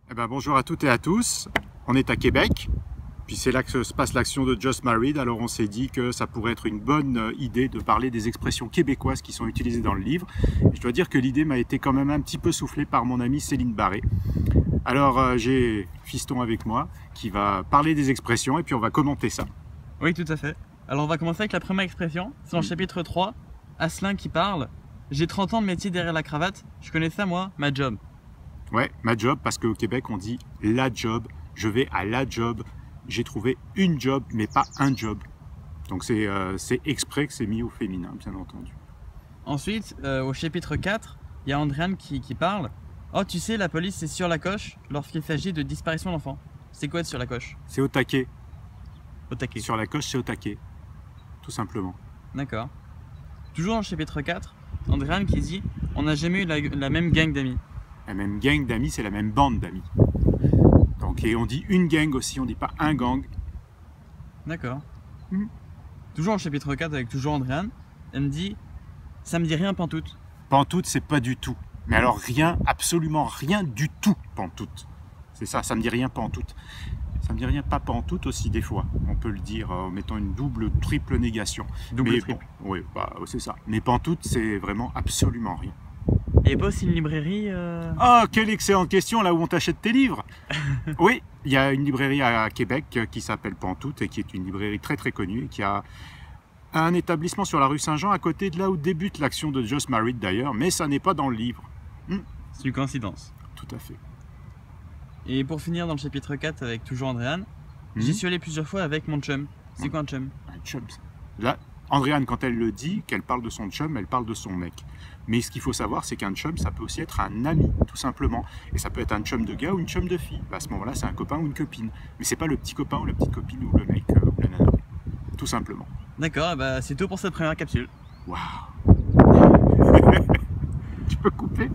Eh ben, bonjour à toutes et à tous, on est à Québec, puis c'est là que se passe l'action de Just Married, alors on s'est dit que ça pourrait être une bonne idée de parler des expressions québécoises qui sont utilisées dans le livre. Et je dois dire que l'idée m'a été quand même un petit peu soufflée par mon amie Céline Barré. Alors j'ai Fiston avec moi qui va parler des expressions et puis on va commenter ça. Oui, tout à fait. Alors on va commencer avec la première expression, c'est dans le chapitre 3, Asselin qui parle. J'ai 30 ans de métier derrière la cravate, je connais ça moi, ma job. Ouais, ma job, parce qu'au Québec on dit la job, je vais à la job, j'ai trouvé une job mais pas un job. Donc c'est exprès que c'est mis au féminin, bien entendu. Ensuite, au chapitre 4, il y a Andréane qui parle. Oh, tu sais, la police est sur la coche lorsqu'il s'agit de disparition d'enfants. C'est quoi être sur la coche? C'est au taquet. Au taquet. Sur la coche, c'est au taquet, tout simplement. D'accord. Toujours dans le chapitre 4, Andréane qui dit on n'a jamais eu la même gang d'amis. La même gang d'amis, c'est la même bande d'amis. Donc, et on dit une gang aussi, on dit pas un gang. D'accord. Toujours dans le chapitre 4 avec toujours Andréane, elle me dit ça me dit rien pantoute. Pantoute, c'est pas du tout. Mais alors rien, absolument rien du tout, pantoute. C'est ça, ça me dit rien pantoute. Ça me dit rien pas pantoute aussi des fois. On peut le dire en mettant une double, triple négation. Double, triple. Bon, oui, bah, c'est ça. Mais pantoute, c'est vraiment absolument rien. Il n'y a pas aussi une librairie Oh, quelle excellente question, là où on t'achète tes livres. Oui, il y a une librairie à Québec qui s'appelle Pantoute et qui est une librairie très très connue et qui a un établissement sur la rue Saint-Jean à côté de là où débute l'action de Just Married d'ailleurs, mais ça n'est pas dans le livre. C'est une coïncidence. Tout à fait. Et pour finir dans le chapitre 4 avec toujours Andréane, j'y suis allé plusieurs fois avec mon chum. C'est quoi un chum? Un chum. Là, Andréane, quand elle le dit, qu'elle parle de son chum, elle parle de son mec. Mais ce qu'il faut savoir, c'est qu'un chum, ça peut aussi être un ami, tout simplement. Et ça peut être un chum de gars ou une chum de fille. À ce moment-là, c'est un copain ou une copine. Mais c'est pas le petit copain ou la petite copine ou le mec ou la nana. Tout simplement. D'accord, bah c'est tout pour cette première capsule. Waouh. Tu peux couper?